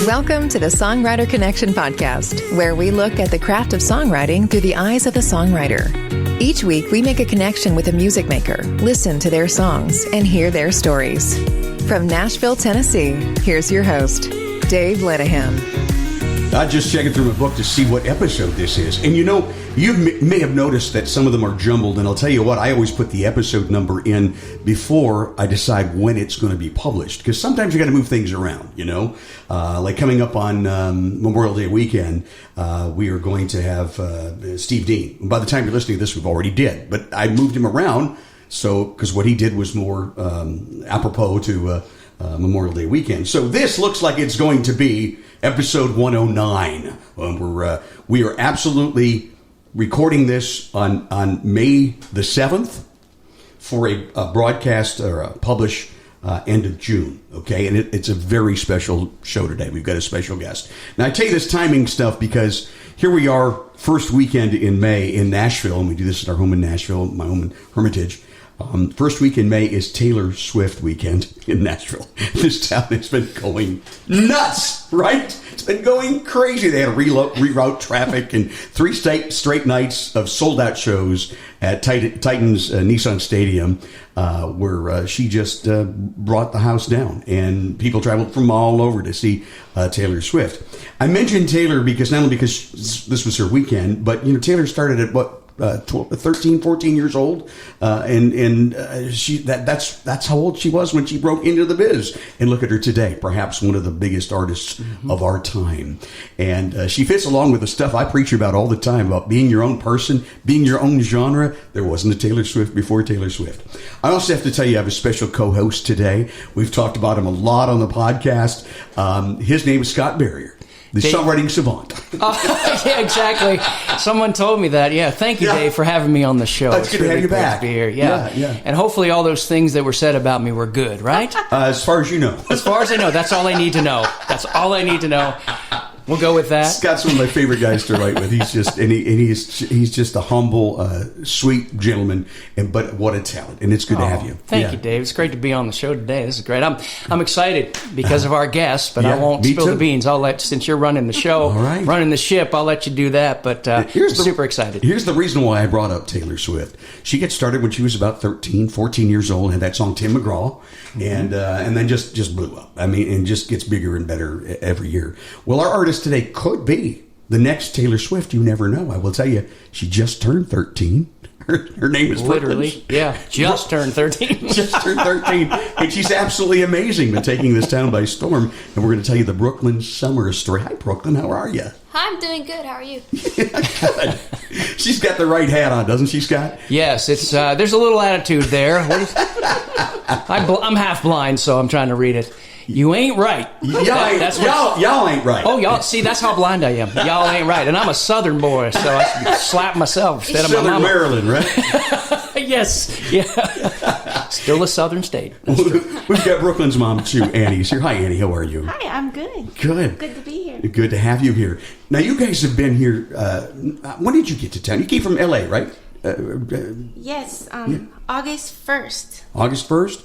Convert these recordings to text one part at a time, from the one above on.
Welcome to the Songwriter Connection podcast, where we look at the craft of songwriting through the eyes of the songwriter. Each week, we make a connection with a music maker, listen to their songs, and hear their stories. From Nashville, Tennessee, here's your host, Dave Lenahan. I'm just checking through my book to see what episode this is. And you know, you may have noticed that some of them are jumbled. And I'll tell you what, I always put the episode number in before I decide when it's going to be published. Because sometimes you got to move things around, you know. Like coming up on Memorial Day weekend, we are going to have Steve Dean. By the time you're listening to this, we've already did. But I moved him around because what he did was more apropos to Memorial Day weekend. So this looks like it's going to be episode 109. We are absolutely recording this on May the 7th for a broadcast or a publish end of June. Okay, and it's a very special show today. We've got a special guest. Now I tell you this timing stuff because here we are, first weekend in May in Nashville, and we do this at our home in Nashville, my home in Hermitage. First week in May is Taylor Swift weekend in Nashville. This town has been going nuts, right? It's been going crazy. They had to reroute traffic and 3 straight nights of sold-out shows at Titans Nissan Stadium, where she just brought the house down, and people traveled from all over to see Taylor Swift. I mentioned Taylor because not only because this was her weekend, but you know, Taylor started at 13, 14 years old, and that's how old she was when she broke into the biz. And look at her today, perhaps one of the biggest artists of our time. And she fits along with the stuff I preach about all the time about being your own person, being your own genre. There wasn't a Taylor Swift before Taylor Swift. I also have to tell you, I have a special co-host today. We've talked about him a lot on the podcast. His name is Scott Barrier. The songwriting savant. Yeah, exactly. Someone told me that. Yeah, thank you, Dave, for having me on the show. It's good to have you back. To be here. Yeah. And hopefully all those things that were said about me were good, right? As far as you know. As far as I know. That's all I need to know. That's all I need to know. We'll go with that. Scott's one of my favorite guys to write with. He's just he's just a humble, sweet gentleman, but what a talent! And it's good to have you. Thank you, Dave. It's great to be on the show today. This is great. I'm excited because of our guest, but I won't spill the beans. Since you're running the show, running the ship, I'll let you do that. But super excited. Here's the reason why I brought up Taylor Swift. She gets started when she was about 13, 14 years old, had that song Tim McGraw, and then just blew up. I mean, and just gets bigger and better every year. Well, our artist today could be the next Taylor Swift. You never know. I will tell you, she just turned 13. Her name is literally, just turned 13. Just turned 13. And she's absolutely amazing. Been taking this town by storm. And we're going to tell you the Brooklyn summer story. Hi, Brooklyn. How are you? Hi, I'm doing good. How are you? Good. She's got the right hat on, doesn't she, Scott? Yes. It's there's a little attitude there. I'm half blind, so I'm trying to read it. You ain't right. Y'all ain't right. Oh, y'all. See, that's how blind I am. Y'all ain't right. And I'm a Southern boy, so I should slap myself instead of my mama. Maryland, right? Yes. Yeah. Still a Southern state. We've got Brooklyn's mom, too, Annie's here. Hi, Annie. How are you? Hi, I'm good. Good. Good to be here. Good to have you here. Now, you guys have been here. When did you get to town? You came from L.A., right? Yes. August 1st. August 1st?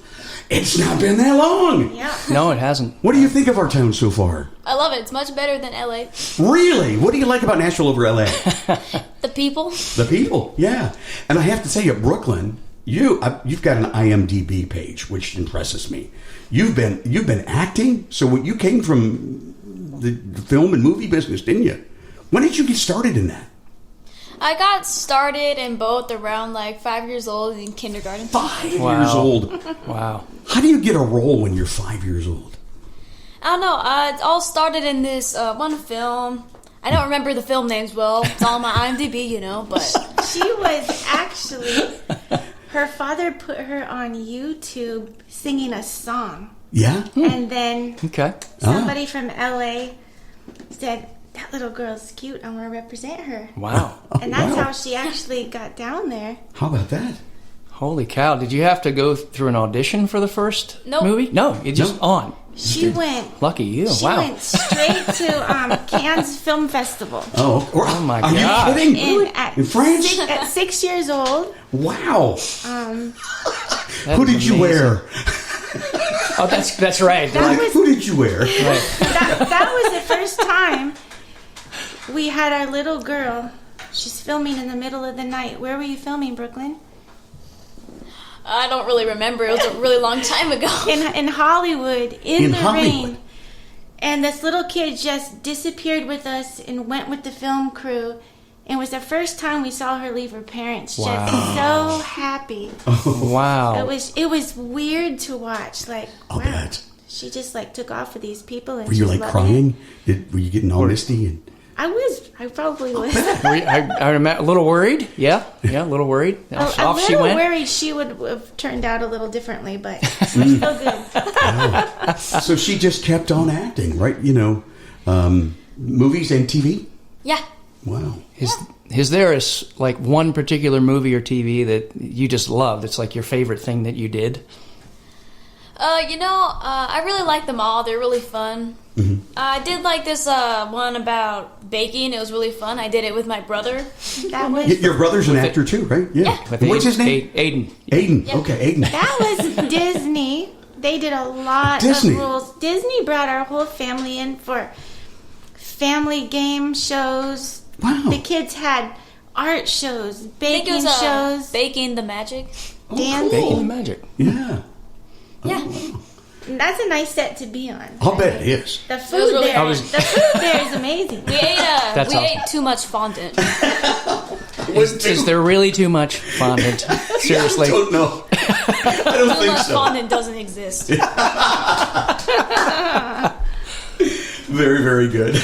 It's not been that long. Yeah. No, it hasn't. What do you think of our town so far? I love it. It's much better than LA. Really? What do you like about Nashville over LA? The people. The people, yeah. And I have to tell you, Brooklyn, you've got an IMDb page, which impresses me. You've been acting, so you came from the film and movie business, didn't you? When did you get started in that? I got started in both around 5 years old in kindergarten. 5 years old. Wow. How do you get a role when you're 5 years old? I don't know. It all started in this one film. I don't remember the film names well. It's all on my IMDb, but... She was actually... Her father put her on YouTube singing a song. Yeah? And then okay. Somebody from LA said... That little girl's cute. I want to represent her. Wow. And that's how she actually got down there. How about that? Holy cow. Did you have to go through an audition for the first movie? No, it just on. She went... Lucky you. She wow. went straight to Cannes Film Festival. Oh my God. Are you kidding? In France? At 6 years old. Wow. Who did you wear? Oh, that's right. Who did you wear? Right. That was the first time we had our little girl. She's filming in the middle of the night. Where were you filming, Brooklyn? I don't really remember. It was a really long time ago. In Hollywood, in the rain. And this little kid just disappeared with us and went with the film crew. And it was the first time we saw her leave her parents. Wow. Just so happy. Wow. It was weird to watch. Like, I'll bet. She just like took off with these people. And were you like crying? Were you getting all misty? And I probably was. I'm a little worried. Yeah, a little worried. A little worried she would have turned out a little differently, but we're still good. Wow. So she just kept on acting, right? Movies and TV? Yeah. Wow. Is there like one particular movie or TV that you just loved? It's like your favorite thing that you did? I really like them all. They're really fun. Mm-hmm. I did like this one about baking. It was really fun. I did it with my brother. Your brother's an actor too, right? Yeah. What's his name? Aiden. Yeah. Okay, Aiden. That was Disney. They did a lot of rules. Disney brought our whole family in for family game shows. Wow. The kids had art shows, baking shows. Baking the Magic. Dancing. Baking the Magic. Yeah. Yeah. Oh, wow. That's a nice set to be on. I'll bet it is. The food there is amazing. We ate too much fondant. Is there really too much fondant? Seriously? I don't know. I don't think so. Fondant doesn't exist. Very, very good.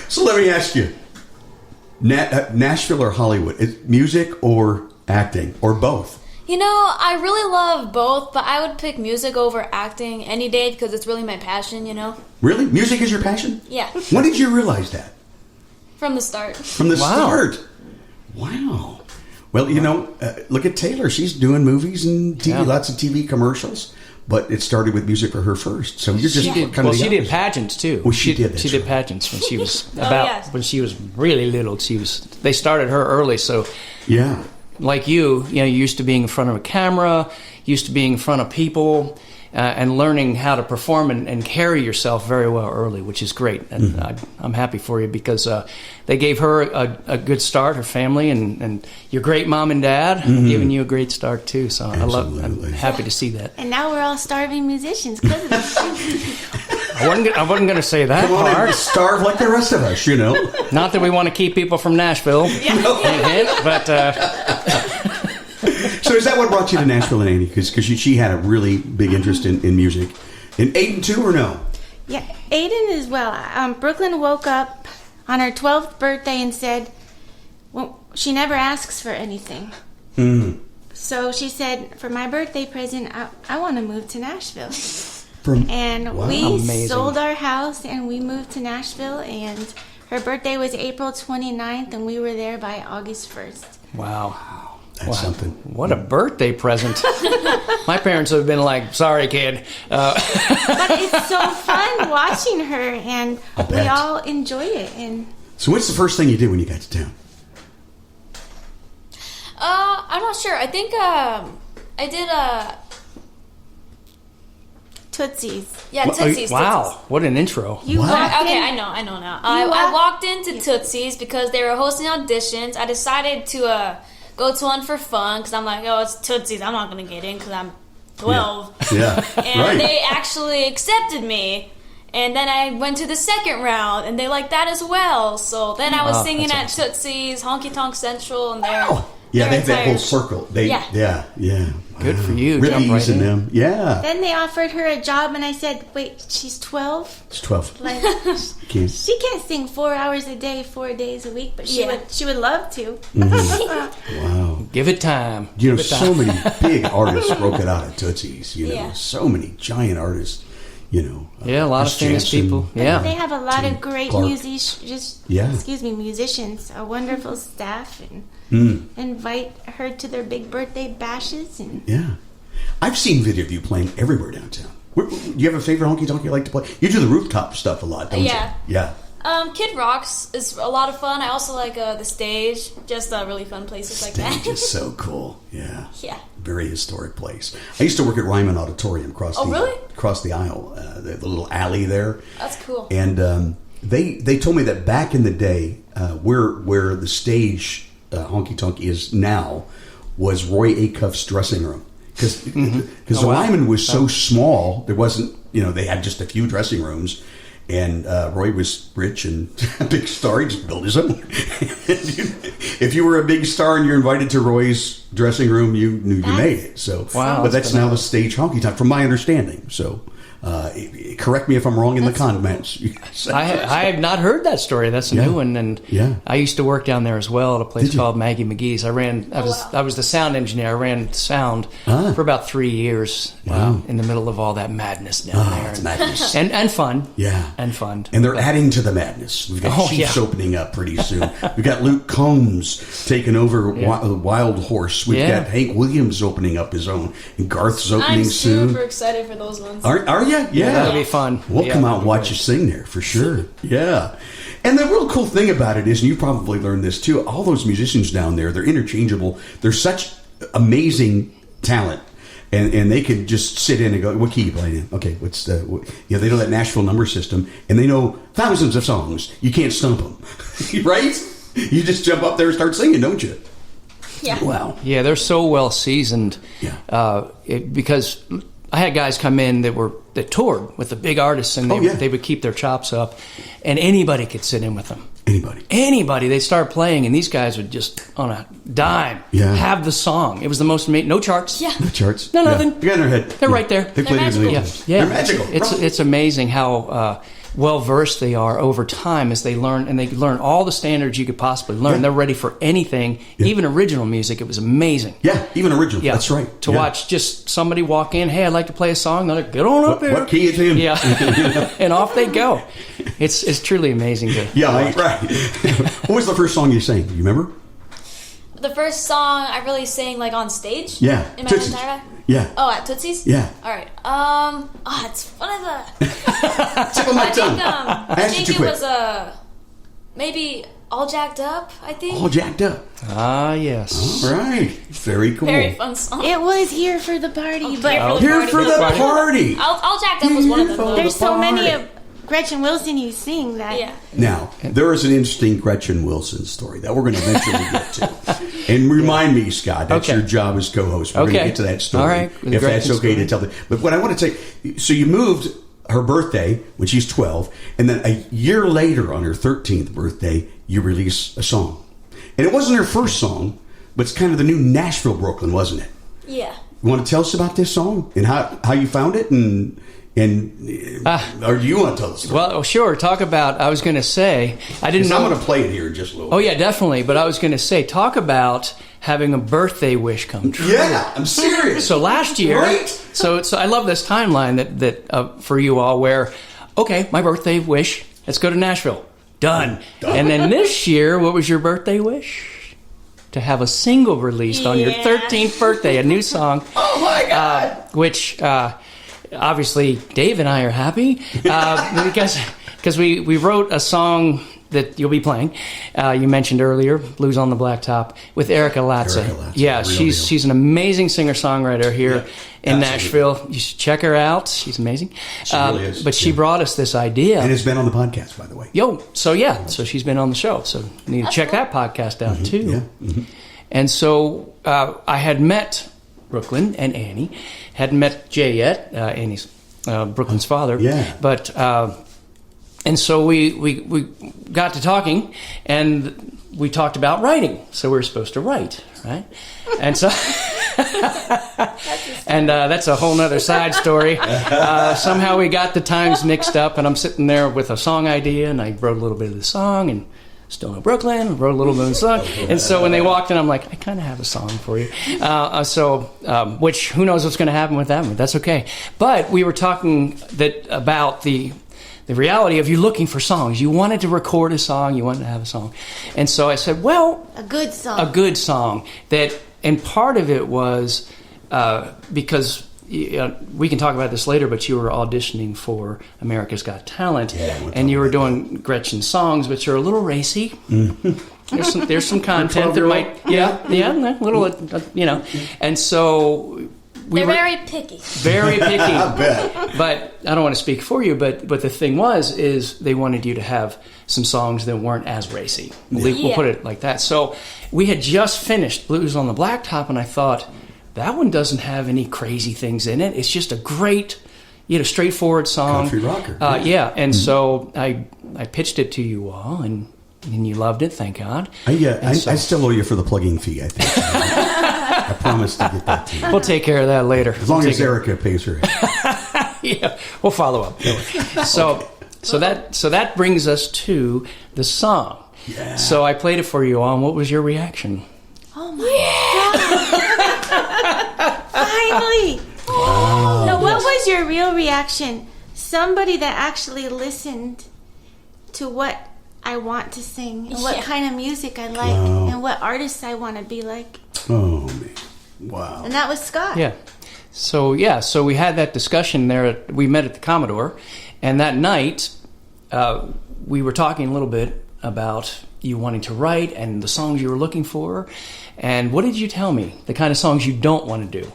So let me ask you, Nashville or Hollywood? Is music or acting or both? I really love both, but I would pick music over acting any day because it's really my passion, Really? Music is your passion? Yeah. When did you realize that? From the start. From the start? Wow. Well, look at Taylor. She's doing movies and TV, lots of TV commercials. But it started with music for her first. So you're just kind of Well, she did pageants too. Well, she did. She did pageants when she was when she was really little. They started her early, so yeah. Like you used to being in front of a camera, used to being in front of people, and learning how to perform and carry yourself very well early, which is great. And I'm happy for you because they gave her a good start, her family, and your great mom and dad giving you a great start too. So I'm happy to see that. And now we're all starving musicians because of this. I wasn't going to say that Come on part. And starve like the rest of us, Not that we want to keep people from Nashville, but. So is that what brought you to Nashville and Annie? Because she had a really big interest in music. And Aiden too, or no? Yeah, Aiden as well. Brooklyn woke up on her 12th birthday and said, well, she never asks for anything. Mm. So she said, for my birthday present, I want to move to Nashville. We sold our house and we moved to Nashville, and her birthday was April 29th and we were there by August 1st. Wow. That's something. What a birthday present. My parents would have been like, sorry, kid. But it's so fun watching her, and we all enjoy it. And so what's the first thing you did when you got to town? I'm not sure. I think I did Tootsie's. Yeah, Tootsie's. Wow, Tootsie's. What an intro. I know now. I walked into Tootsie's because they were hosting auditions. I decided to go to one for fun because I'm like, it's Tootsie's. I'm not going to get in because I'm 12. Yeah. And they actually accepted me. And then I went to the second round, and they liked that as well. So then I was singing at Tootsie's, Honky Tonk Central, and they're... Yeah, they have that whole circle. Yeah. Good for you. Ribbies in them. Yeah. Then they offered her a job, and I said, wait, she's 12? She's 12. Like, she can't sing 4 hours a day, 4 days a week, but she would love to. Mm-hmm. Wow. Give it time. So many big artists broke it out at Tootsie's. So many giant artists. A lot of famous people. Yeah, they have a lot of great musicians. A wonderful staff, and invite her to their big birthday bashes. And I've seen video of you playing everywhere downtown. Do you have a favorite honky tonk you like to play? You do the rooftop stuff a lot, don't you? Yeah. Kid Rock's is a lot of fun. I also like the stage, just really fun places like that. Stage is so cool. Yeah. Yeah. Very historic place. I used to work at Ryman Auditorium across the aisle, the little alley there. That's cool. And they told me that back in the day, where the stage Honky Tonk is now was Roy Acuff's dressing room. Because the Ryman was so small, there wasn't, they had just a few dressing rooms. And Roy was rich and a big star. He just built his own. If you were a big star and you're invited to Roy's dressing room, you knew you made it. So, wow, but that's now the stage Honky Tonk, from my understanding. So, correct me if I'm wrong in the comments. I have not heard that story. That's a new one. And I used to work down there as well at a place called Maggie McGee's. I was the sound engineer. I ran sound for about 3 years in the middle of all that madness down there. It's madness. And fun. Yeah. And fun. And they're adding to the madness. We've got Chiefs opening up pretty soon. We've got Luke Combs taking over Wild Horse. We've got Hank Williams opening up his own. And Garth's opening soon. I'm super excited for those ones. Are you? Yeah. That'll be fun. We'll come out and watch you sing there for sure. Yeah. And the real cool thing about it is, and you probably learned this too, all those musicians down there, they're interchangeable. They're such amazing talent. And they can just sit in and go, what key you playing in? Okay, what's the... they know that Nashville number system, and they know thousands of songs. You can't stump them. Right? You just jump up there and start singing, don't you? Yeah. Wow. Yeah, they're so well seasoned. Yeah. Because I had guys come in that toured with the big artists, and they would keep their chops up, and anybody could sit in with them. Anybody. They start playing, and these guys would just, on a dime, have the song. It was the most amazing. No charts. Yeah. No charts. No, nothing. You got in their head. They're right there. They played it in the Yeah. They're magical. It's amazing how well versed they are over time as they learn, and they learn all the standards you could possibly learn. Yeah. They're ready for anything, even original music. It was amazing. Yeah, even original. Yeah. That's right. To watch just somebody walk in, hey, I'd like to play a song. They're like, get on up here. What key is in? Yeah. And off they go. It's truly amazing to watch. Right. What was the first song you sang? Do you remember? The first song I really sang on stage. Yeah. In my Tootsie's. entire life. Yeah. Oh, at Tootsie's. Yeah. All right. It's one of the. Tip of my tongue. I think it was maybe All Jacked Up. I think. All Jacked Up. Ah, yes. All right. Very cool. Very fun song. It was Here for the Party, but Here for the party. All Jacked Up was one of them. Though. there's so many of Gretchen Wilson you sing that. Yeah. Now, there is an interesting Gretchen Wilson story that we're going to eventually get to. And remind me, Scott, that's your job as co-host. We're going to get to that story. All right. If that's okay to tell. But what I want to say, so you moved her birthday when she's 12, and then a year later on her 13th birthday, you release a song. And it wasn't her first song, but it's kind of the new Nashville Brooklyn, wasn't it? Yeah. You want to tell us about this song and how you found it or do you want to tell the story? Well, sure. Talk about, I was going to say, I didn't know. I'm going to play it here in just a little bit. Oh, yeah, definitely. But I was going to say, talk about having a birthday wish come true. Yeah, I'm serious. So last year, right? so I love this timeline that for you all where, okay, my birthday wish, let's go to Nashville. Done. And then this year, what was your birthday wish? To have a single released on your 13th birthday, a new song. Oh, my God. Which... obviously, Dave and I are happy because we wrote a song that you'll be playing. You mentioned earlier, "Blues on the Blacktop" with Erica Latza. Yeah, she's an amazing singer-songwriter here in Nashville. You should check her out. She's amazing. She really is. But she brought us this idea, and it's been on the podcast, by the way. So she's been on the show. So you need to check that podcast out too. Yeah. Mm-hmm. And so I had met Brooklyn and Annie. Hadn't met Jay yet, Annie's Brooklyn's father. Yeah. But and so we got to talking, and we talked about writing. So we were supposed to write, right? And so and that's a whole nother side story. Somehow we got the times mixed up, and I'm sitting there with a song idea, and I wrote a little bit of the song, and still in Brooklyn, wrote a little bit of the song. And so when they walked in, I'm like, I kind of have a song for you. Which, who knows what's going to happen with that one. That's okay. But we were talking about the reality of you looking for songs. You wanted to record a song. You wanted to have a song. And so I said, well... A good song. A good song. And part of it was because we can talk about this later, but you were auditioning for America's Got Talent, and you were doing Gretchen's songs, which are a little racy. Mm-hmm. There's some content that might, a little, and so they're very picky. Very picky. I bet. But I don't want to speak for you, but the thing is they wanted you to have some songs that weren't as racy. We'll put it like that. So we had just finished Blues on the Blacktop, and I thought, that one doesn't have any crazy things in it. It's just a great, straightforward song. Country rocker. And so I pitched it to you all, and you loved it, thank God. I still owe you for the plugging fee, I think. I promise to get that to you. We'll take care of that later. As long as Erica pays her. We'll follow up. So that brings us to the song. Yeah. So I played it for you all, and what was your reaction? Oh my God! Finally! Wow. Now, what was your real reaction? Somebody that actually listened to what I want to sing, and what kind of music I like, and what artists I want to be like. Oh, man. Wow. And that was Scott. Yeah. So we had that discussion there. We met at the Commodore, and that night we were talking a little bit about you wanting to write and the songs you were looking for. And what did you tell me? The kind of songs you don't want to do?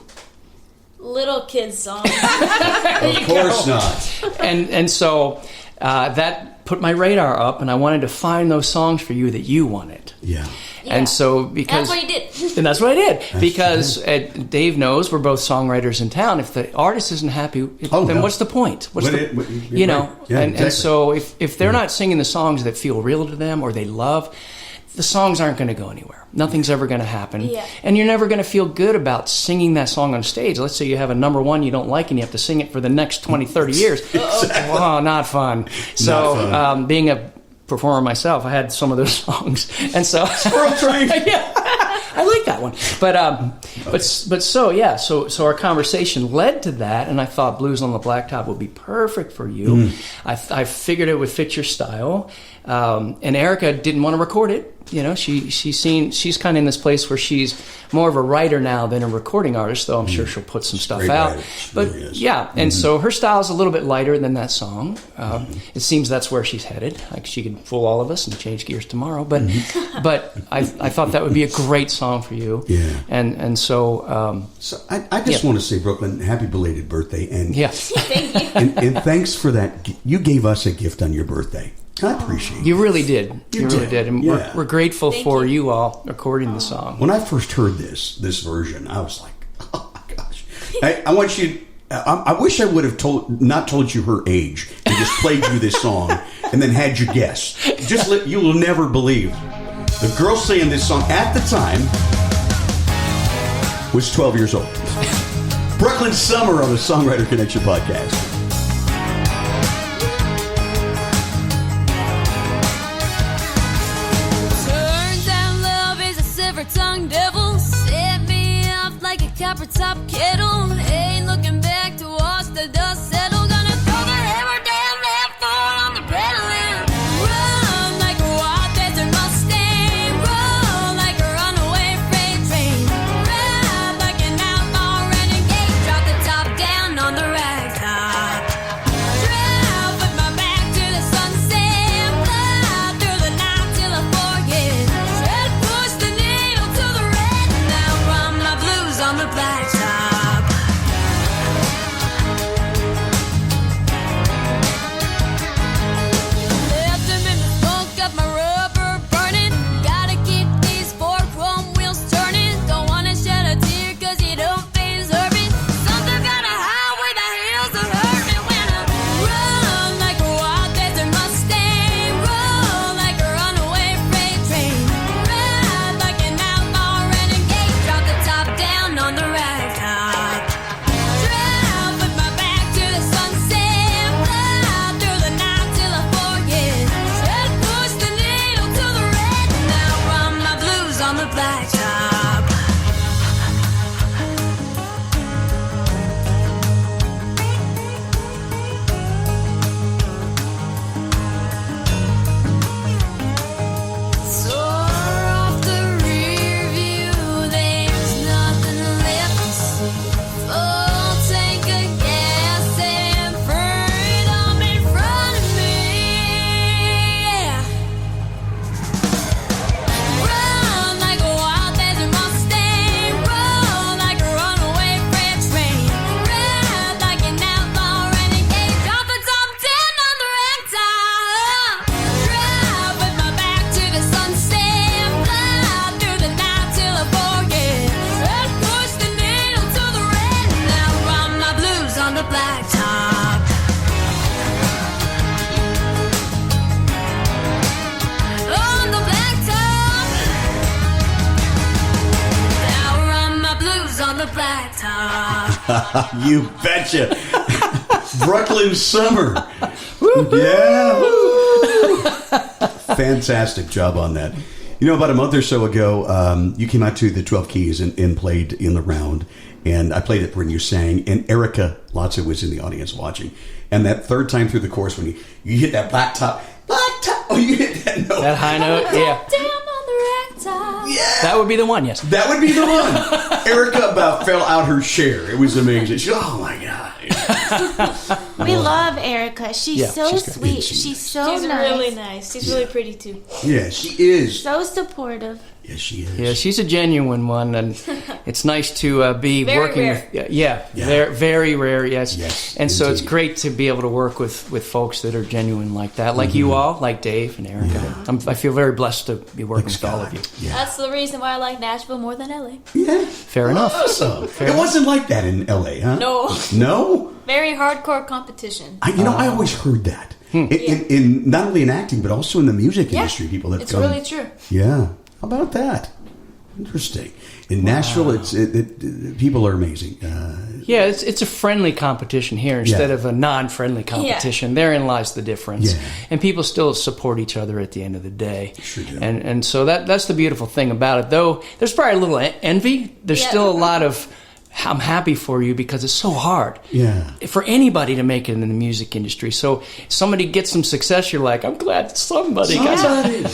Little kids songs. Of course not. And so that put my radar up, and I wanted to find those songs for you that you wanted. Yeah. And so because that's what you did. And that's what I did. Because Dave knows we're both songwriters in town. If the artist isn't happy, then what's the point? And so if they're not singing the songs that feel real to them or they love, the songs aren't going to go anywhere. Nothing's ever going to happen. Yeah. And you're never going to feel good about singing that song on stage. Let's say you have a number one you don't like and you have to sing it for the next 20, 30 years. Exactly. Oh, not fun. So being a performer myself, I had some of those songs. And so Squirrel Train. I like that one. So our conversation led to that, and I thought Blues on the Blacktop would be perfect for you. I figured it would fit your style. And Erica didn't want to record it. She's kind of in this place where she's more of a writer now than a recording artist, though I'm sure she'll put some stuff out. And so her style is a little bit lighter than that song. It seems that's where she's headed. Like she could fool all of us and change gears tomorrow. But I thought that would be a great song for you. Yeah. And so I just want to say, Brooklyn, happy belated birthday, and Thank you. and thanks for that. You gave us a gift on your birthday. I appreciate it. You really did. You really did. And we're grateful Thank for you. you all recording the song. When I first heard this version, I was like, oh my gosh. I want you. I wish I would have not told you her age and just played you this song and then had you guess. You will never believe. The girl singing this song at the time was 12 years old. Brooklyn Summer on the Songwriter Connection podcast. Tongue devil set me off like a copper top kettle. Ain't looking back to watch the dust settle. Gonna throw the hammer down, left foot on the pedal and run like a wild desert Mustang. Roll like a runaway freight train. Ride like an outlaw renegade. Drop the top down on the ragtime. You betcha. Brooklyn Summer. Yeah. Woo. Fantastic job on that. You know, about a month or so ago, you came out to the 12 Keys and played in the round. And I played it when you sang. And Erica Lotso was in the audience watching. And that third time through the chorus, when you hit that black top. Oh, you hit that note. That high note, yeah. Down on the ragtop. Yeah. That would be the one, yes. That would be the one. Erica about fell out her chair. It was amazing. She, oh, my God. We love Erica. She's so she's great. sweet. She's so She's nice. really nice. She's really pretty too. Yeah, she is. So supportive. Yes, she is. Yeah, she's a genuine one, and it's nice to be Very working rare. with. Yeah. Very rare. Yes. Yes, And so it's indeed. great to be able to work with folks that are genuine like that, like you all, like Dave and Erica. I feel very blessed to be working with all of you. Yeah. That's the reason why I like Nashville more than LA. Yeah. Fair enough. Awesome. It wasn't like that in L.A., huh? No. No? Very hardcore competition. I always heard that. In not only in acting, but also in the music industry. People that It's come. really true. Yeah. How about that? Interesting. In Nashville, people are amazing. Yeah, it's a friendly competition here instead of a non-friendly competition. Therein lies the difference. Yeah. And people still support each other at the end of the day. Sure do. And so that's the beautiful thing about it. Though there's probably a little envy, there's still a lot of, I'm happy for you because it's so hard for anybody to make it in the music industry. So if somebody gets some success, you're like, I'm glad somebody got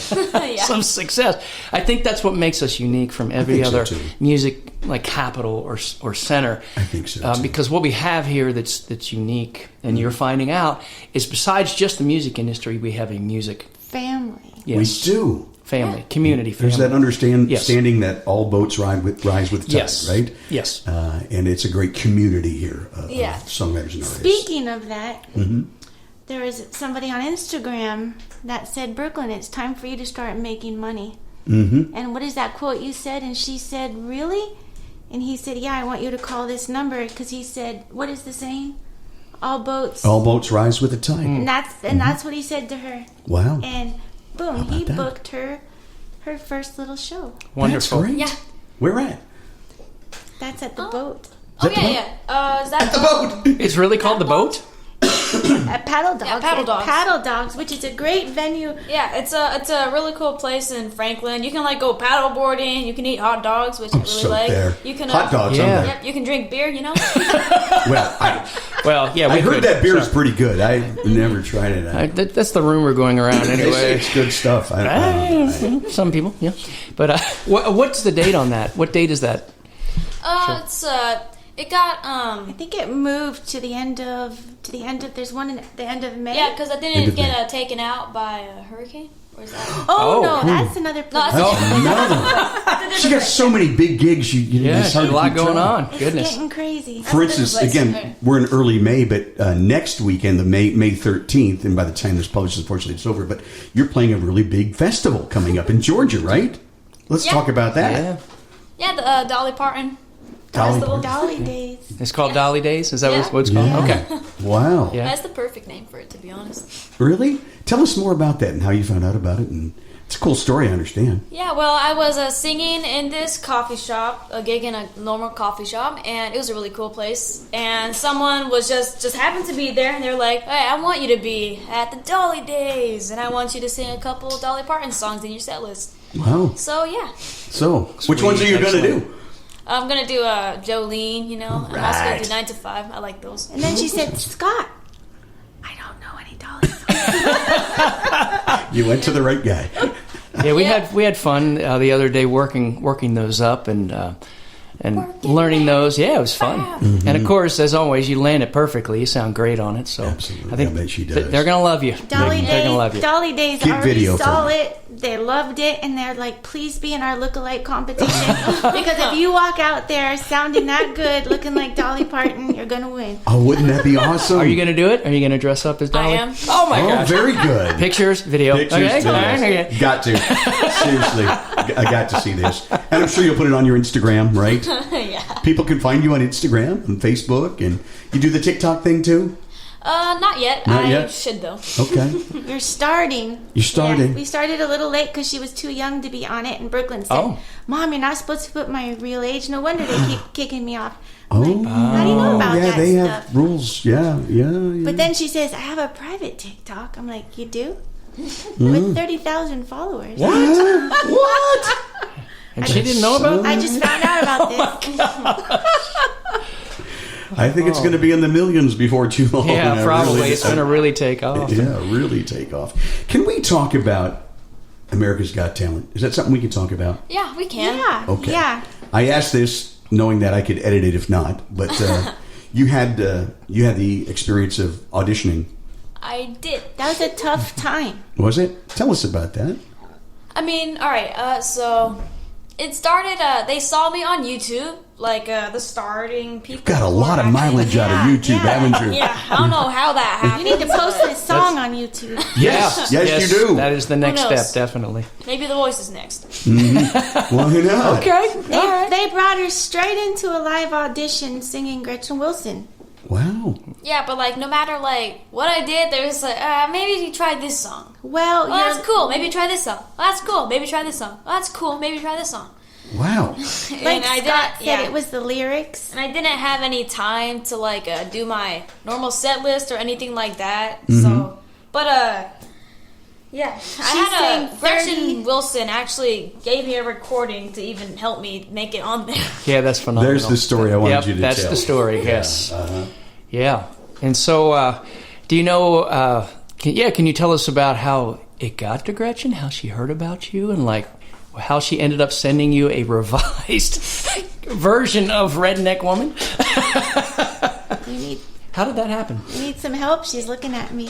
some success. I think that's what makes us unique from every other music like capital or center. I think so too. Because what we have here that's unique, and you're finding out, is besides just the music industry, we have a music Family. yes, We do. family, community family. There's that understanding that all boats rise with tide, Yes. right? Yes. And it's a great community here of songwriters and artists. Speaking of that, there was somebody on Instagram that said, Brooklyn, it's time for you to start making money. Mm-hmm. And what is that quote you said? And she said, really? And he said, yeah, I want you to call this number. Because he said, what is the saying? All boats rise with the tide. And that's what he said to her. Wow. And boom, he that? booked her first little show. Wonderful. That's great. Yeah. Where at? That's at the boat. Oh, yeah. Is that The boat. It's really called The Boat? At Paddle Dogs. Yeah, Paddle Dogs. Paddle Dogs, which is a great venue. Yeah, it's a really cool place in Franklin. You can go paddle boarding. You can eat hot dogs, which I really so like. there. You can Hot dogs, Yeah. I'm there. Yep, you can drink beer. You know. Well, Well, yeah, we I heard could. that beer is Sorry. pretty good. I never tried it. That's the rumor going around anyway. It's good stuff. Some people, yeah. But what's the date on that? What date is that? It got I think it moved to the end of there's one at the end of May. yeah, because I didn't get taken out by a hurricane. Or is that? Oh, Oh. no, that's another place. No, Another. She got so many big gigs. Yeah, it's hard a to lot keep going track. on. It's Goodness. getting crazy. For instance, Another place. again, we're in early May, but next weekend, the May 13th, and by the time this publishes, unfortunately, it's over. But you're playing a really big festival coming up in Georgia, right? Let's Yeah. talk about that. Yeah. Yeah, the Dolly Parton Dolly Festival. Dolly Days. It's called Dolly Days? Is that Yeah. what it's called? Yeah. Okay. Wow. Yeah. That's the perfect name for it, to be honest. Really? Tell us more about that and how you found out about it. And it's a cool story, I understand. Yeah, well, I was singing in this coffee shop, a gig in a normal coffee shop, and it was a really cool place. And someone was just happened to be there, and they're like, "Hey, I want you to be at the Dolly Days, and I want you to sing a couple Dolly Parton songs in your set list." Wow. So yeah, So, which ones are you going to do? I'm gonna do Jolene. You know, I'm also gonna do 9 to 5. I like those. And then she said, Scott, I don't know any Dolly songs. You went to the right guy. Yeah, we had fun the other day working those up and learning those. Yeah, it was fun. Mm-hmm. And of course, as always, you land it perfectly. You sound great on it. So Absolutely. I think I bet she does. they're gonna love you. Dolly They're gonna love Days, you. Dolly Days Keep already video for saw me. it. They loved it, and they're like, please be in our lookalike competition. Because if you walk out there sounding that good, looking like Dolly Parton, you're going to win. Oh, wouldn't that be awesome? Are you gonna do it? Are you gonna dress up as Dolly? I am. Oh my Oh, gosh! very good. Pictures, video. Pictures, Okay, videos. okay. Got to. Seriously. I got to see this. And I'm sure you'll put it on your Instagram, right? Yeah. People can find you on Instagram and Facebook. And you do the TikTok thing too? Not yet. Not I yet? should though. Okay. You're starting. You're starting. Yeah, we started a little late because she was too young to be on it. And Brooklyn said, Oh. Mom, you're not supposed to put my real age. No wonder they keep kicking me off. Oh, how do you know about that they stuff? have rules. Yeah. But then she says, I have a private TikTok. I'm like, you do? With 30,000 followers. What? And she didn't know about that? I just found out about this. I think it's going to be in the millions before too long. Yeah, probably. It's going to really take off. Yeah, really take off. Can we talk about America's Got Talent? Is that something we can talk about? Yeah, we can. Yeah. Okay. Yeah. I asked this knowing that I could edit it if not, but you had the experience of auditioning. I did. That was a tough time. Was it? Tell us about that. I mean, all right. So it started. They saw me on YouTube, like the starting people. Got a lot of mileage out of YouTube, haven't you? Yeah, I don't know how that happened. You need to post this song on YouTube. Yes, you do. That is the next knows? step, definitely. Maybe The Voice is next. Why not? Okay. They brought her straight into a live audition singing Gretchen Wilson. Wow. Yeah, but like no matter like what I did, there was like maybe you try this song. Well, Oh, that's cool. Maybe try this song. Oh, that's cool. Maybe try this song. Oh, that's cool. Maybe try this song. Wow. like I Scott didn't. said, it was the lyrics. And I didn't have any time to like do my normal set list or anything like that. So, but yeah, I had sang Gretchen Wilson actually gave me a recording to even help me make it on there. Yeah, that's phenomenal. There's the story I wanted you to that's tell. the story, yes. Uh-huh. Yeah. And so, do you know, can you tell us about how it got to Gretchen, how she heard about you, and like how she ended up sending you a revised version of Redneck Woman? How did that happen? You need some help? She's looking at me.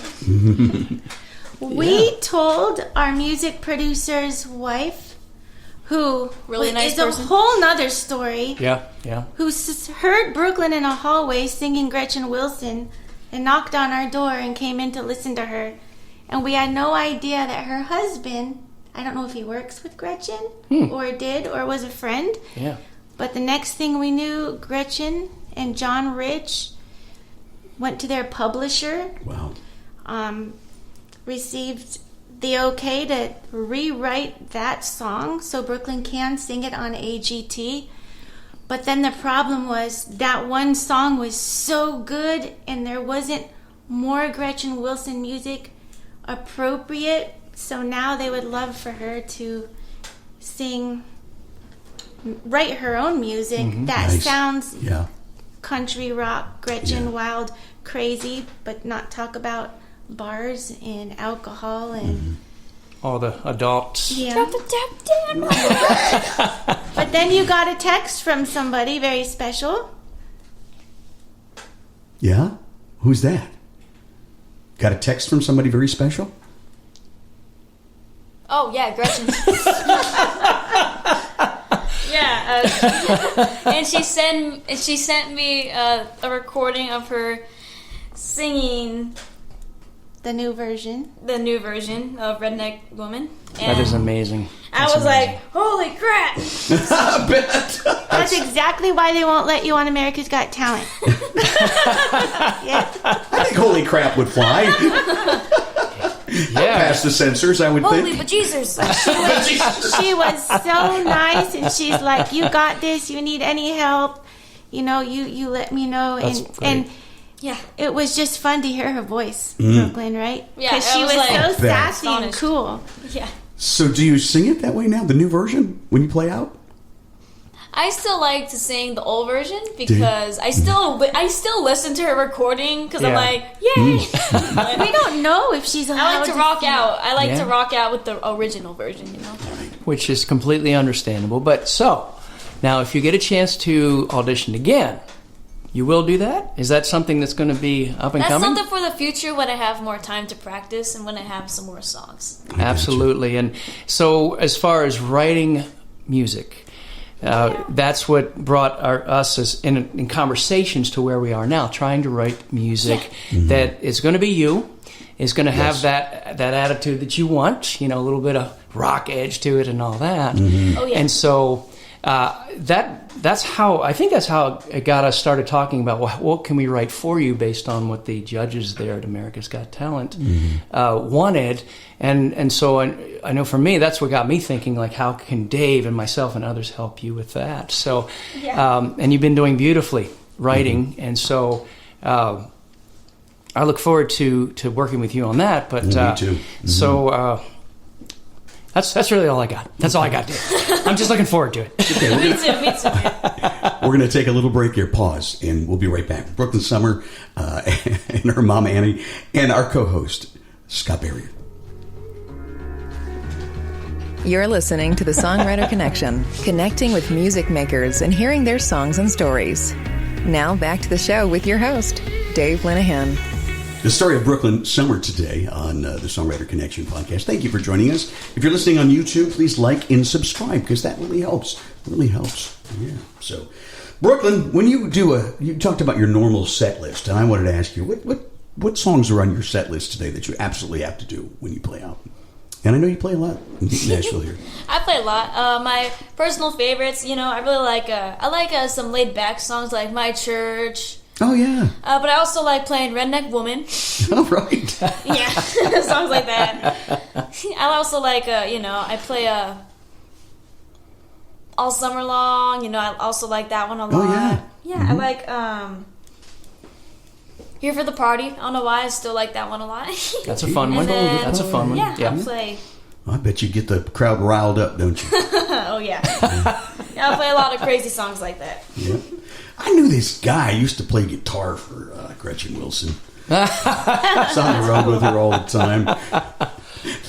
We told our music producer's wife, who Really nice is person. a whole nother story, Yeah. who heard Brooklyn in a hallway singing Gretchen Wilson and knocked on our door and came in to listen to her. And we had no idea that her husband, I don't know if he works with Gretchen or did or was a friend, Yeah. but the next thing we knew, Gretchen and John Rich went to their publisher, Wow. received the okay to rewrite that song so Brooklyn can sing it on AGT. But then the problem was that one song was so good and there wasn't more Gretchen Wilson music appropriate. So now they would love for her to write her own music that Nice. sounds Yeah. country rock, Gretchen, Yeah. wild, crazy, but not talk about bars and alcohol and All the adults. yeah. Drop the tap down. But then you got a text from somebody very special. Yeah? Who's that? Got a text from somebody very special? Oh yeah, Gretchen. Yeah, and she sent me a recording of her singing The new version. the new version of Redneck Woman. And That is amazing. I was like, holy crap! I bet. That's exactly why they won't let you on America's Got Talent. Yeah. I think holy crap would fly. Yeah. Past the censors, I would Holy think. bejesus! She was so nice, and she's like, "You got this. You need any help, you let me know." That's And great. Yeah. it was just fun to hear her voice, Brooklyn, right? Yeah, because I she was was like- so Bet. sassy and Astonished. cool. Yeah. So do you sing it that way now, the new version, when you play out? I still like to sing the old version because I still listen to her recording because I'm Yeah. like, yay! We don't know if she's allowed I like to rock sing. out. I like Yeah. to rock out with the original version, you know. Which is completely understandable. But so, now if you get a chance to audition again, you will do that? Is that something that's going to be up and That's coming? something for the future when I have more time to practice and when I have some more songs. Absolutely. And so, as far as writing music, that's what brought us in conversations to where we are now, trying to write music that is going to be you, is going to have that attitude that you want, a little bit of rock edge to it and all that. Oh yeah. And so that's how it got us started talking about what can we write for you based on what the judges there at America's Got Talent wanted, and so I know for me that's what got me thinking, like, how can Dave and myself and others help you with that? So and you've been doing beautifully writing, and so I look forward to working with you on that. But me too. So that's really all I got. That's all I got, Dave. I'm just looking forward to it. Okay, Me too. we're going to take a little break here, pause, and we'll be right back. Brooklyn Summer and her mom, Annie, and our co-host, Scott Barrier. You're listening to the Songwriter Connection, connecting with music makers and hearing their songs and stories. Now back to the show with your host, Dave Linehan. The story of Brooklyn Summer today on the Songwriter Connection podcast. Thank you for joining us. If you're listening on YouTube, please like and subscribe because that really helps. It really helps. Yeah. So, Brooklyn, when you you talked about your normal set list, and I wanted to ask you, what songs are on your set list today that you absolutely have to do when you play out? And I know you play a lot in Nashville here. I play a lot. My personal favorites, I really like some laid back songs like My Church. Oh, yeah. But I also like playing Redneck Woman. Oh, right. Yeah, songs like that. I also like, I play All Summer Long. I also like that one a lot. Oh, yeah. Yeah, I like Here for the Party. I don't know why, I still like that one a lot. That's a fun one. Then, That's a fun one. Yeah, I'll play... I bet you get the crowd riled up, don't you? Oh, yeah. I play a lot of crazy songs like that. Yeah. I knew this guy used to play guitar for Gretchen Wilson. I was on the road with her all the time.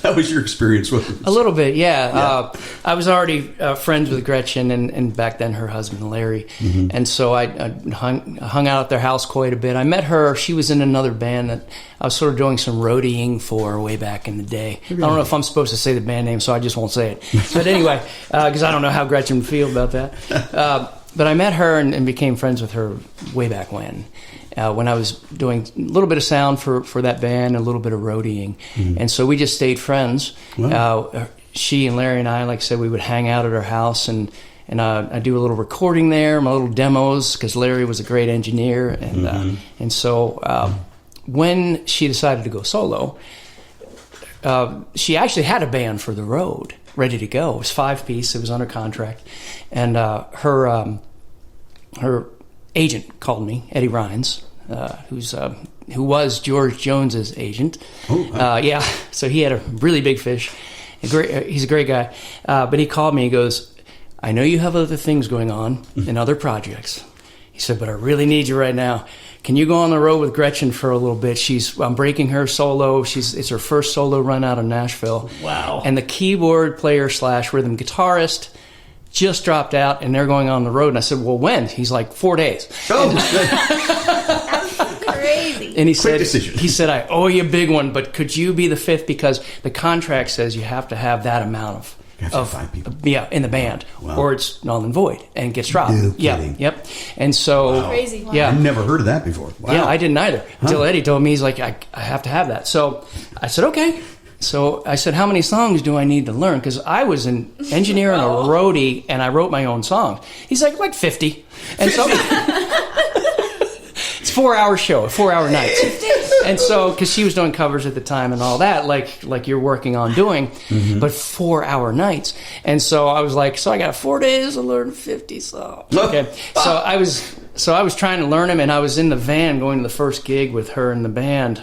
That was your experience with her? A little bit, yeah. I was already friends with Gretchen and back then her husband, Larry. Mm-hmm. And so I hung out at their house quite a bit. I met her. She was in another band that I was sort of doing some roadieing for way back in the day. Really? I don't know if I'm supposed to say the band name, so I just won't say it. But anyway, because I don't know how Gretchen would feel about that. But I met her and became friends with her way back when I was doing a little bit of sound for that band, a little bit of roadieing. Mm-hmm. And so we just stayed friends. Wow. She and Larry and I, like I said, we would hang out at her house, and I do a little recording there, my little demos, because Larry was a great engineer. And so when she decided to go solo, she actually had a band for the road ready to go. It was 5-piece. It was under contract. And her agent called me, Eddie Rhines, who was George Jones's agent. Oh, wow. Yeah, so he had a really big fish. He's a great guy. But he called me. He goes, I know you have other things going on in other projects. He said, but I really need you right now. Can you go on the road with Gretchen for a little bit? I'm breaking her solo. It's her first solo run out of Nashville. Wow. And the keyboard player / rhythm guitarist just dropped out, and they're going on the road. And I said, well, when? He's like, 4 days. Oh, That's crazy. And he said, I owe you a big one, but could you be the 5th? Because the contract says you have to have that amount of 5 people. In the band, or it's null and void and gets dropped. No kidding. Yep. And so, crazy. Wow. Yeah, I've never heard of that before. Wow. Yeah, I didn't either until Eddie told me. He's like, I have to have that. So I said, okay. So I said, how many songs do I need to learn? Because I was an engineer and a roadie, and I wrote my own songs. He's like 50. And so it's 4-hour show, 4-hour nights. And so, because she was doing covers at the time and all that, like you're working on doing, but 4-hour nights. And so I was like, so I got 4 days to learn 50 songs. Okay. So I was trying to learn them, and I was in the van going to the first gig with her and the band,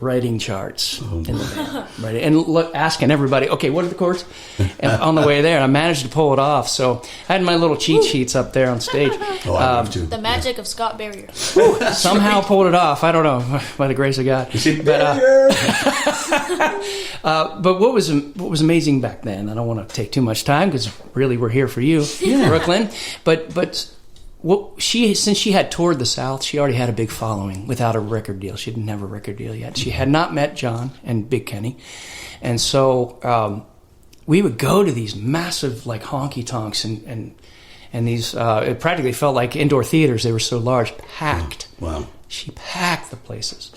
writing charts in the band, right? And asking everybody, okay, what are the chords? And on the way there, and I managed to pull it off. So I had my little cheat sheets up there on stage. Oh, I love too. The magic of Scott Barrier. Somehow pulled it off. I don't know, by the grace of God. But what was amazing back then, I don't want to take too much time because really we're here for you, Brooklyn. But since she had toured the South, she already had a big following without a record deal. She didn't have a record deal yet. She had not met John and Big Kenny. And so we would go to these massive like honky tonks and these, it practically felt like indoor theaters. They were so large, packed. Wow. She packed the places.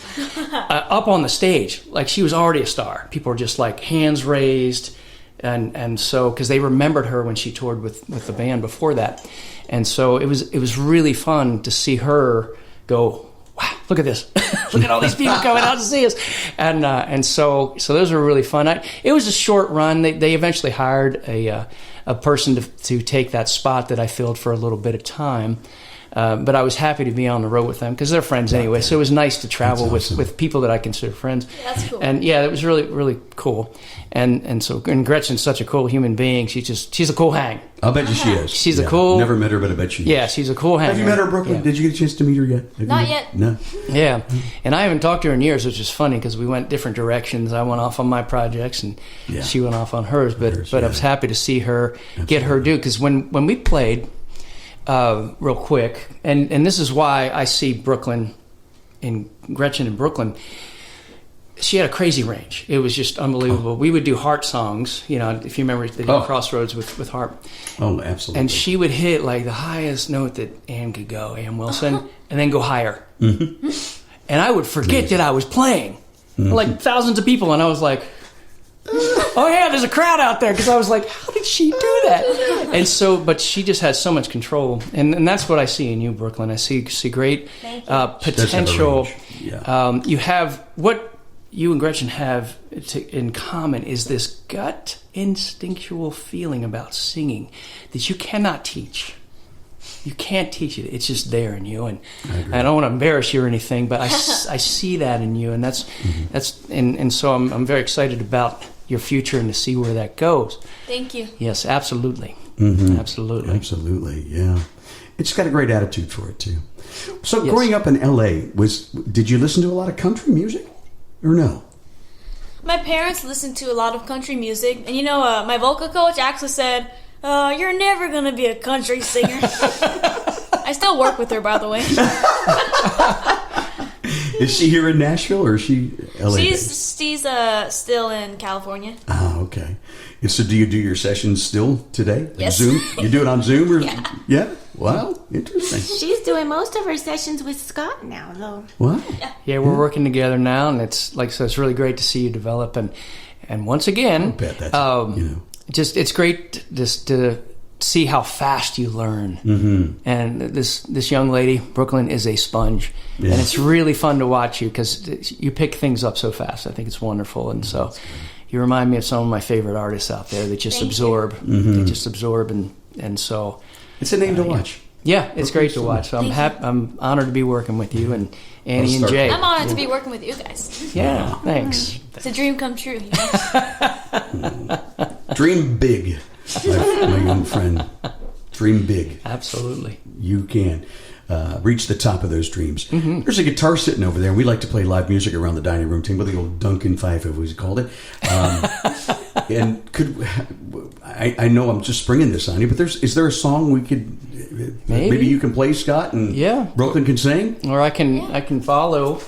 Up on the stage, like she was already a star. People were just like hands raised. And so, because they remembered her when she toured with the band before that. And so it was really fun to see her go, wow, look at this. Look at all these people coming out to see us. And so those were really fun. It was a short run. They eventually hired a person to take that spot that I filled for a little bit of time. But I was happy to be on the road with them because they're friends anyway. So it was nice to travel awesome. with people that I consider friends. That's cool. And yeah, it was really, really cool. And Gretchen's such a cool human being. She's a cool hang. I'll bet you she is. She's a cool. Never met her, but I bet she is. Yeah, she's a cool hang. Have you met her, Brooklyn? Yeah. Did you get a chance to meet her yet? Not yet. No. Yeah, and I haven't talked to her in years, which is funny because we went different directions. I went off on my projects, and she went off on hers. But I was happy to see her get her due because when we played, real quick, and this is why I see Gretchen in Brooklyn. She had a crazy range. It was just unbelievable. We would do Heart songs, if you remember, they did Crossroads with Heart. Oh, absolutely. And she would hit like the highest note that Ann could go, Ann Wilson, and then go higher. Mm-hmm. And I would forget that I was playing. Like thousands of people, and I was like, oh yeah, there's a crowd out there, because I was like, how did she do that? And so, but she just has so much control, and that's what I see in you, Brooklyn. I see great potential. Yeah. You have what you and Gretchen have in common is this gut instinctual feeling about singing that you cannot teach. You can't teach it. It's just there in you, and I don't want to embarrass you or anything, but I see that in you, and that's so I'm very excited about your future and to see where that goes. Thank you. Yes, absolutely. Mm-hmm. Absolutely. Yeah. It's got a great attitude for it too. So growing up in LA, did you listen to a lot of country music or no? My parents listened to a lot of country music, and my vocal coach actually said, you're never going to be a country singer. I still work with her, by the way. Is she here in Nashville, or is she LA? She's still in California. Ah, okay. And so do you do your sessions still today? Yes. Zoom? You do it on Zoom? Or, Yeah. Wow, interesting. She's doing most of her sessions with Scott now, though. Wow. Yeah, we're working together now, and it's it's really great to see you develop, and once again, I bet that's, just it's great just to see how fast you learn. Mm-hmm. And this young lady, Brooklyn, is a sponge, and it's really fun to watch you because you pick things up so fast. I think it's wonderful, and so you remind me of some of my favorite artists out there that just absorb. They just absorb, and so it's a name to watch. Yeah, it's great to watch. So I'm honored to be working with you and Annie and Jay. I'm honored to be working with you guys. Yeah, thanks. It's a dream come true. Dream big, my young friend. Dream big. Absolutely. You can reach the top of those dreams. Mm-hmm. There's a guitar sitting over there, and we like to play live music around the dining room table, the old Duncan Fife, as we called it. And I know I'm just springing this on you, but is there a song we could maybe you can play, Scott, and Brooklyn can sing, or I can follow.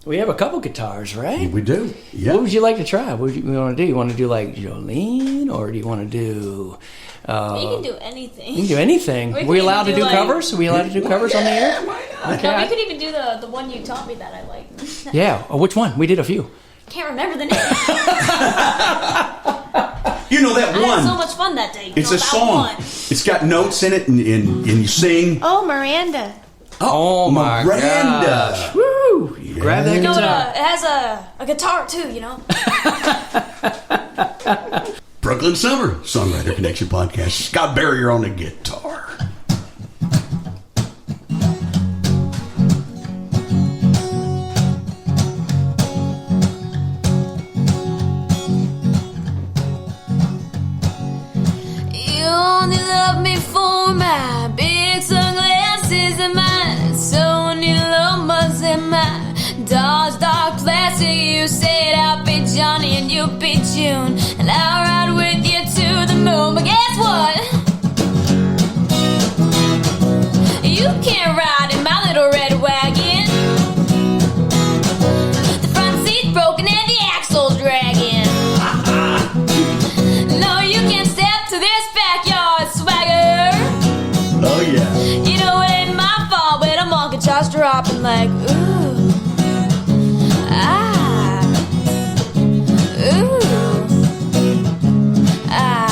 We have a couple guitars, right? We do. Yeah. What would you like to try? What do you want to do? You want to do like Jolene, or do you want to do? You can do anything. You can do anything. Are we allowed to do covers? Are we allowed to do covers on the air? Why not? Okay. No, we could even do the one you taught me that I like. Yeah. Oh, which one? We did a few. Can't remember the name. You know that one. I had so much fun that day. It's a song. One. It's got notes in it, and you sing. Oh, Miranda. Oh my Miranda. gosh. Woo! Yeah. Grab that guitar. It has a guitar too, Brooklyn Summer, Songwriter Connection Podcast. Scott Barrier on the guitar. You only love me for my big sunglasses and my Sony Lomas and my Dodge Dark Classic. You said I'll be Johnny and you'll be June, and I'll ride with you to the moon. But guess what? You can't ride in my little red wagon. The front seat's broken and the axle's dragging. No, you can't step to this backyard swagger. Oh, yeah. You know it ain't my fault when a monkey starts dropping like, ooh, ah, ooh, ah.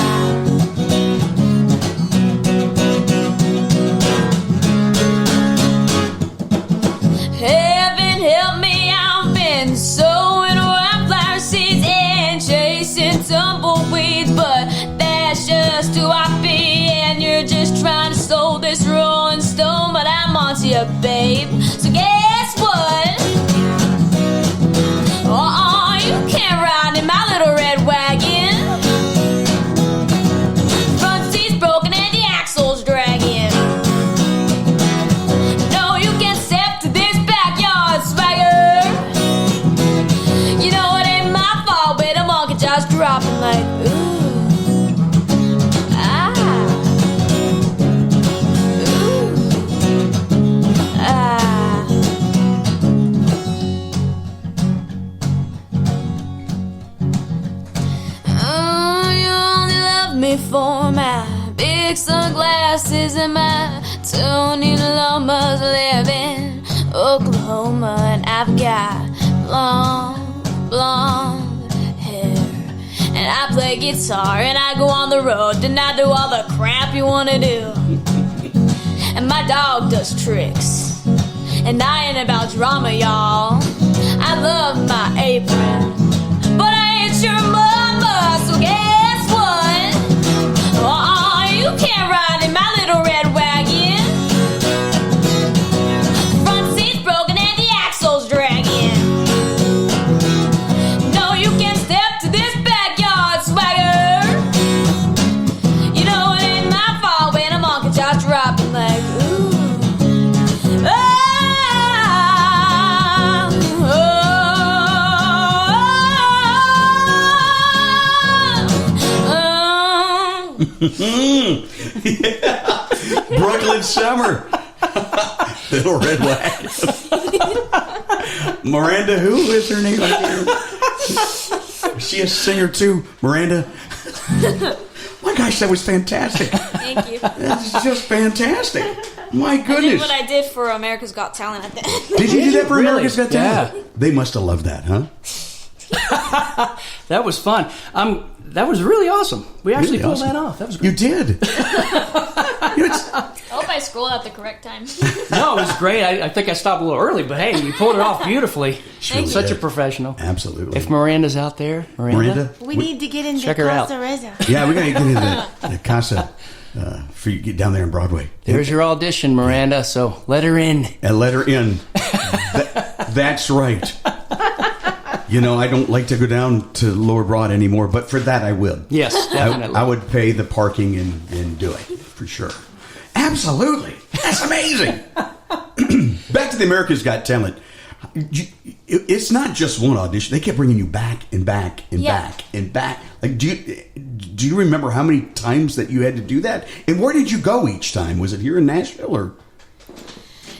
Heaven help me, I've been sowing wildflower seeds and chasing tumbleweeds, but that's just who I be, and you're just trying to sow this rolling stone, but ya, babe. So guess what? You can't ride in my little red wagon. Front seat's broken and the axle's dragging. No, you can't step to this backyard swagger. You know it ain't my fault, but the monkey just dropping like, ooh. For my big sunglasses and my Tony Lomas, live in Oklahoma, and I've got long blonde hair, and I play guitar and I go on the road and I do all the crap you wanna do, and my dog does tricks, and I ain't about drama, y'all. I love my apron, but I ain't your mama, so guess what? You can't ride in my little red wagon. Front seat's broken and the axle's dragging. No, you can't step to this backyard swagger. You know it ain't my fault when a monkey just dropping like, ooh. Yeah. Brooklyn Summer. Little Red Wagon. Miranda, who is her name? Is she a singer too? Miranda? My gosh, that was fantastic. Thank you. That's just fantastic. My goodness. I did what I did for America's Got Talent at the end. Did you do that for America's Got Talent? Yeah. They must have loved that, huh? That was fun. That was really awesome. We actually pulled that off. That was great. You did. I hope I scrolled at the correct time. No, it was great. I think I stopped a little early, but hey, you pulled it off beautifully. Sure Such did. a professional. Absolutely. If Miranda's out there, Miranda? We need to get into check her out. Casa Reza. Yeah, we got to get into the Casa for you to get down there on Broadway. There's your audition, Miranda, so let her in. And let her in. That's right. You know, I don't like to go down to Lower Broad anymore, but for that I will. Yes, definitely. I would pay the parking and do it, for sure. Absolutely. That's amazing. Back to the America's Got Talent. It's not just one audition. They kept bringing you back and back and back and back. Like, do you remember how many times that you had to do that? And where did you go each time? Was it here in Nashville or?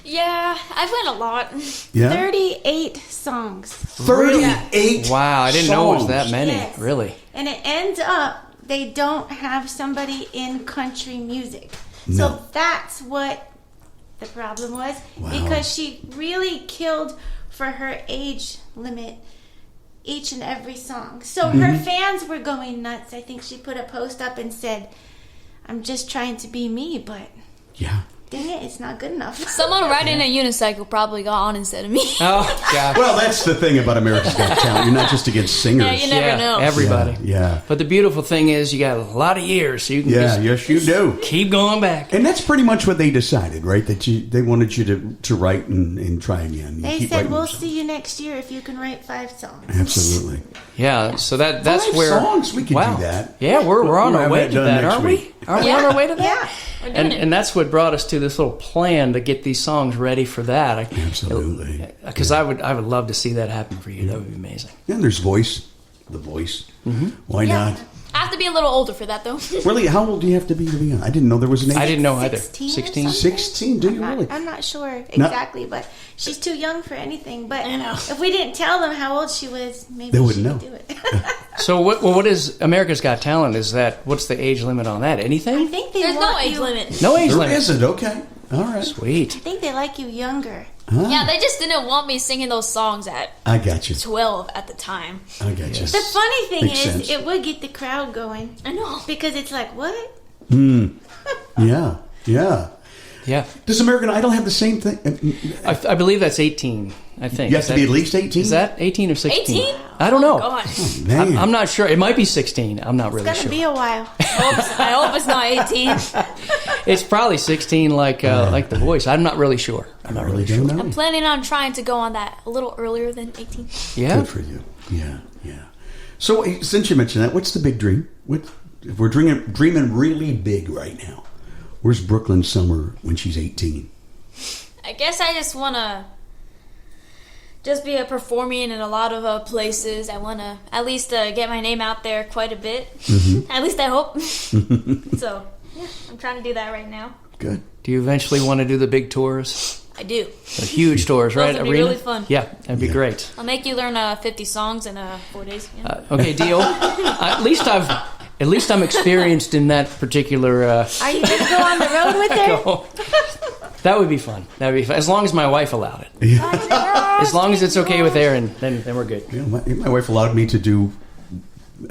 Yeah, I went a lot. Yeah. 38 songs. 38 Wow, I didn't know it was songs. that many, Yes. really. And it ends up they don't have somebody in country music. No. So that's what the problem was. Wow. Because she really killed for her age limit each and every song. So her fans were going nuts. I think she put a post up and said, I'm just trying to be me, but Yeah. dang it, it's not good enough. Someone riding a unicycle probably got on instead of me. Oh, gosh. Well, that's the thing about America's Got Talent. You're not just against singers. Yeah, you never know. Everybody. Yeah. But the beautiful thing is you got a lot of years, so you can Yeah, just yes, you do. keep going back. And that's pretty much what they decided, right? That they wanted you to write and try again. You They keep said, writing we'll songs. see you next year if you can write 5 songs. Absolutely. Yeah, so that's 5 where songs, we could wow. do that. Yeah, we're on We'll our have way that to done that, next aren't week. we? Aren't we on our way to that? Yeah. We're doing it. And that's what brought us to this little plan to get these songs ready for that. Absolutely. Because I would love to see that happen for you. That would be amazing. And there's the voice. Why not? I have to be a little older for that, though. Really, how old do you have to be on? I didn't know there was an age. I didn't know either. 16 or 16? something? 16? Do you really? I'm not sure exactly, but she's too young for anything. But I know. if we didn't tell them how old she was, maybe They wouldn't she know. would do it. So what is America's Got Talent? What's the age limit on that? I Anything? think they There's no want age you, limit. No age There limit. isn't. Okay. All right. Sweet. I think they like you younger. Yeah, they just didn't want me singing those songs at I got you. 12 at the time. I got you. The funny thing Makes is, sense. it would get the crowd going I know. because it's like, what? Yeah. Yeah. Yeah. Does American Idol have the same thing? I believe that's 18. I think. You have to be at least 18? Is that 18 or 16? 18? I don't know. Gosh. Man. I'm not sure. It might be 16. I'm not really It's sure. gonna be a while. I hope it's not 18. It's probably 16 like The Voice. I'm not really sure. I'm not really sure. Don't know. I'm planning on trying to go on that a little earlier than 18. Yeah. Good for you. Yeah. So since you mentioned that, what's the big dream? If we're dreaming really big right now, where's Brooklyn Summer when she's 18? I guess I just want to just be performing in a lot of places. I want to at least get my name out there quite a bit. At least I hope. So, yeah, I'm trying to do that right now. Good. Do you eventually want to do the big tours? I do. The huge tours, right? Those would be Arena? really fun. Yeah, that'd be great. I'll make you learn 50 songs in 4 days. Yeah. Okay, deal. At least I'm experienced in that particular. Are you gonna go on the road with her? That would be fun. As long as my wife allowed it. As long as it's okay with Aaron, then we're good. You know, my wife allowed me to do.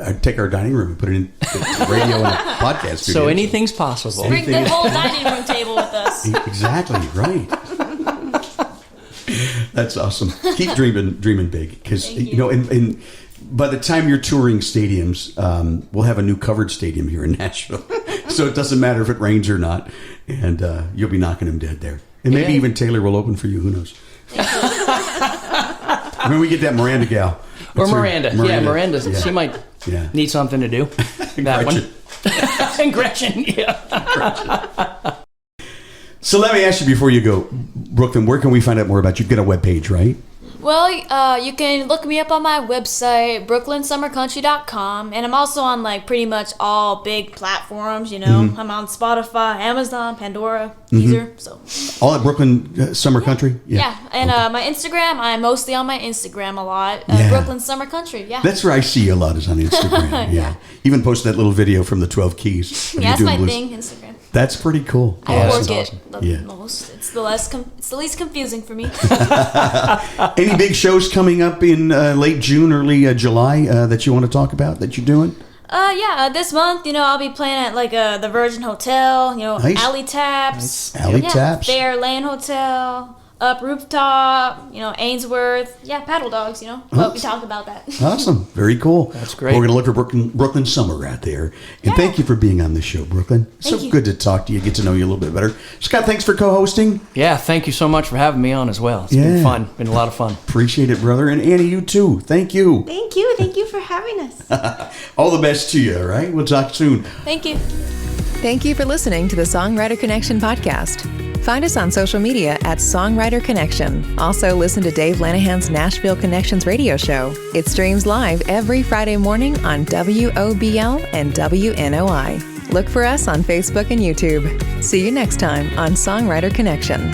I'd take our dining room and put it in the radio and a podcast studio. So anything's possible. Bring the whole dining room table with us. Exactly right. That's awesome. Keep dreaming big, because you know, and by the time you're touring stadiums, we'll have a new covered stadium here in Nashville, so it doesn't matter if it rains or not, and you'll be knocking them dead there. And maybe even Taylor will open for you. Who knows? I mean, we get that Miranda gal. Or What's her- Miranda. Yeah, Miranda. Yeah. She might Yeah. need something to do. That Gretchen. one. And Gretchen, yeah. So let me ask you before you go, Brooklyn, where can we find out more about you? You've got a webpage, right? Well, you can look me up on my website, brooklynsummercountry.com, and I'm also on like pretty much all big platforms. You know, I'm on Spotify, Amazon, Pandora, Deezer. So All at Brooklyn Summer Country? yeah, and my Instagram, I'm mostly on my Instagram a lot. Yeah. Brooklyn Summer Country. Yeah, That's where I see you a lot, is on Instagram. Yeah. Even posted that little video from the 12 Keys. of you that's doing my blues. thing. Instagram. That's pretty cool. I that's work awesome. it the Yeah. most. It's the least confusing for me. Any big shows coming up in late June, early July that you want to talk about that you're doing? This month, I'll be playing at like the Virgin Hotel, Nice. Alley Taps. Alley Taps. Fair Lane Hotel, Up Rooftop, Ainsworth. Yeah, Paddle Dogs, But we talked about that. Awesome. Very cool. That's great. We're going to look for Brooklyn Summer out there. And thank you for being on the show, Brooklyn. So Thank you. good to talk to you, get to know you a little bit better. Scott, thanks for co-hosting. Yeah, thank you so much for having me on as well. It's been fun. Been a lot of fun. Appreciate it, brother. And Annie, you too. Thank you. Thank you. Thank you for having us. All the best to you, all right? We'll talk soon. Thank you. Thank you for listening to the Songwriter Connection podcast. Find us on social media at Songwriter Connection. Also, listen to Dave Lanahan's Nashville Connections radio show. It streams live every Friday morning on WOBL and WNOI. Look for us on Facebook and YouTube. See you next time on Songwriter Connection.